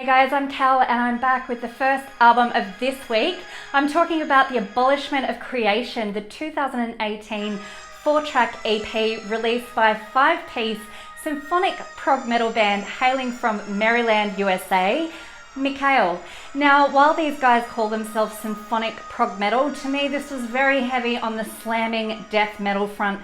Hey guys, I'm Cal and I'm back with the first album of this week. I'm talking about the Abolishment of Creation, the 2018 4-track EP released by five-piece symphonic prog metal band hailing from Maryland, USA, Mikhail. Now, while these guys call themselves symphonic prog metal, to me this was very heavy on the slamming death metal front.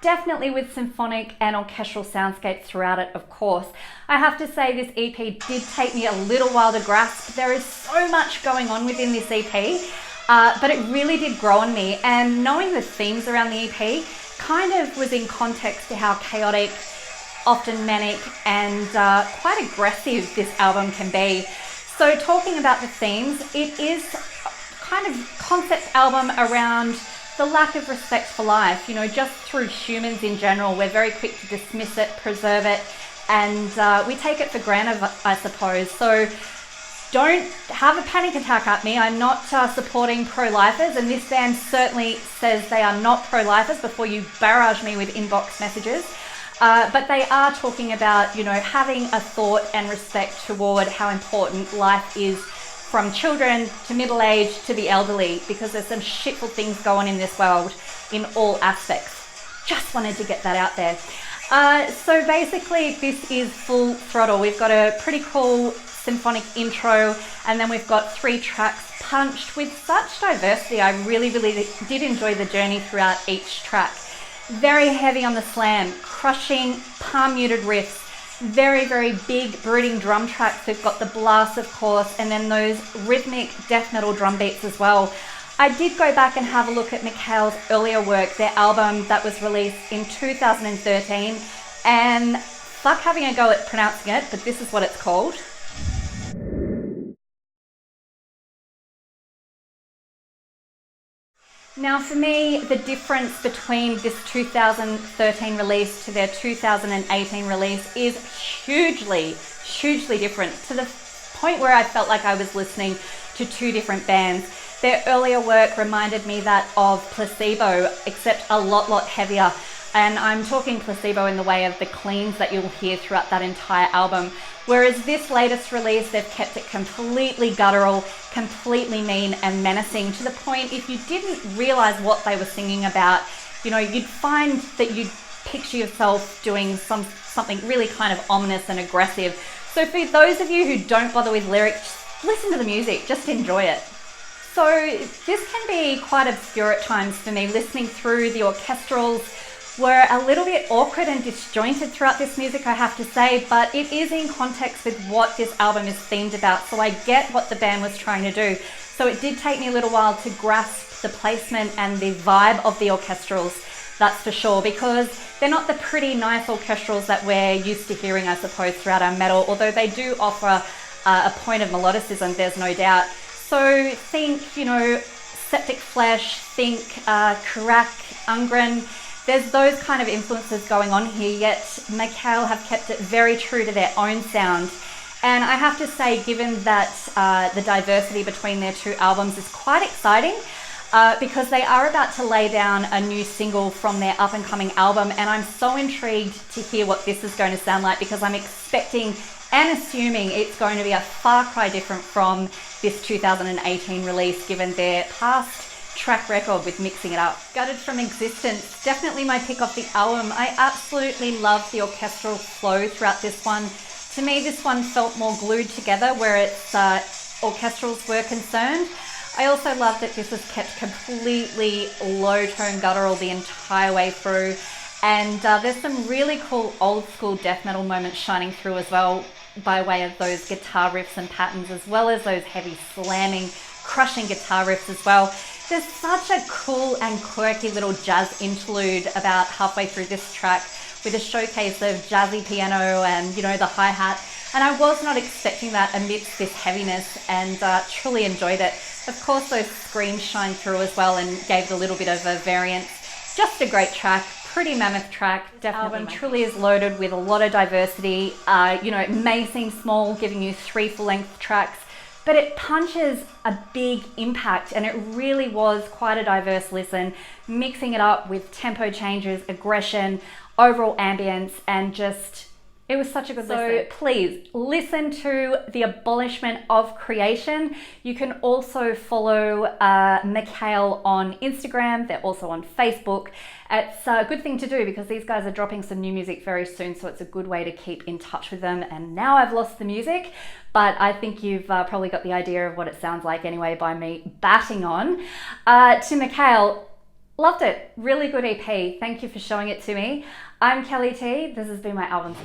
Definitely with symphonic and orchestral soundscapes throughout it, of course. I have to say this EP did take me a little while to grasp. There is so much going on within this EP, but it really did grow on me. And knowing the themes around the EP kind of was in context to how chaotic, often manic, and quite aggressive this album can be. So talking about the themes, it is kind of concept album around the lack of respect for life, just through humans in general. We're very quick to dismiss it, preserve it, and we take it for granted, I suppose. So don't have a panic attack at me. I'm not supporting pro-lifers, and this band certainly says they are not pro-lifers before you barrage me with inbox messages. But they are talking about, having a thought and respect toward how important life is, from children to middle age to the elderly, because there's some shitful things going in this world in all aspects. Just wanted to get that out there. So basically this is full throttle. We've got a pretty cool symphonic intro, and then we've got 3 tracks punched with such diversity. I really did enjoy the journey throughout each track. Very heavy on the slam, crushing palm muted riffs, very, very big brooding drum tracks. We've got the blast, of course, and then those rhythmic death metal drum beats as well. I did go back and have a look at Mikhail's earlier work, their album that was released in 2013, and fuck having a go at pronouncing it, but this is what it's called. Now for me, the difference between this 2013 release to their 2018 release is hugely different, to the point where I felt like I was listening to 2 different bands. Their earlier work reminded me that of Placebo, except a lot heavier. And I'm talking Placebo in the way of the cleans that you'll hear throughout that entire album. Whereas this latest release, they've kept it completely guttural, completely mean and menacing, to the point if you didn't realize what they were singing about, you'd find that you'd picture yourself doing something really kind of ominous and aggressive. So for those of you who don't bother with lyrics, listen to the music, just enjoy it. So this can be quite obscure at times for me. Listening through the orchestrals were a little bit awkward and disjointed throughout this music, I have to say, but it is in context with what this album is themed about, so I get what the band was trying to do. So it did take me a little while to grasp the placement and the vibe of the orchestrals, that's for sure, because they're not the pretty nice orchestrals that we're used to hearing, I suppose, throughout our metal, although they do offer a point of melodicism, there's no doubt. So think, Septic Flesh, think Karak, Ungren. There's those kind of influences going on here, yet Mikhail have kept it very true to their own sound. And I have to say, given that the diversity between their 2 albums is quite exciting, because they are about to lay down a new single from their up-and-coming album, and I'm so intrigued to hear what this is going to sound like, because I'm expecting and assuming it's going to be a far cry different from this 2018 release, given their past track record with mixing it up. Gutted from Existence, definitely my pick off the album. I absolutely love the orchestral flow throughout this one. To me, this one felt more glued together where its orchestrals were concerned. I also love that this was kept completely low-tone guttural the entire way through, and there's some really cool old school death metal moments shining through as well, by way of those guitar riffs and patterns, as well as those heavy slamming, crushing guitar riffs as well. There's such a cool and quirky little jazz interlude about halfway through this track, with a showcase of jazzy piano and, the hi-hat. And I was not expecting that amidst this heaviness, and truly enjoyed it. Of course, those screams shine through as well and gave it a little bit of a variance. Just a great track. Pretty mammoth track. Definitely. Album truly is loaded with a lot of diversity. It may seem small, giving you 3 full-length tracks, but it punches a big impact, and it really was quite a diverse listen, mixing it up with tempo changes, aggression, overall ambience, and just It was such a good listen. So please listen to The Abolishment of Creation. You can also follow Mikhail on Instagram. They're also on Facebook. It's a good thing to do because these guys are dropping some new music very soon, so it's a good way to keep in touch with them. And now I've lost the music, but I think you've probably got the idea of what it sounds like anyway by me batting on. To Mikhail, loved it. Really good EP. Thank you for showing it to me. I'm Kelly T. This has been my album.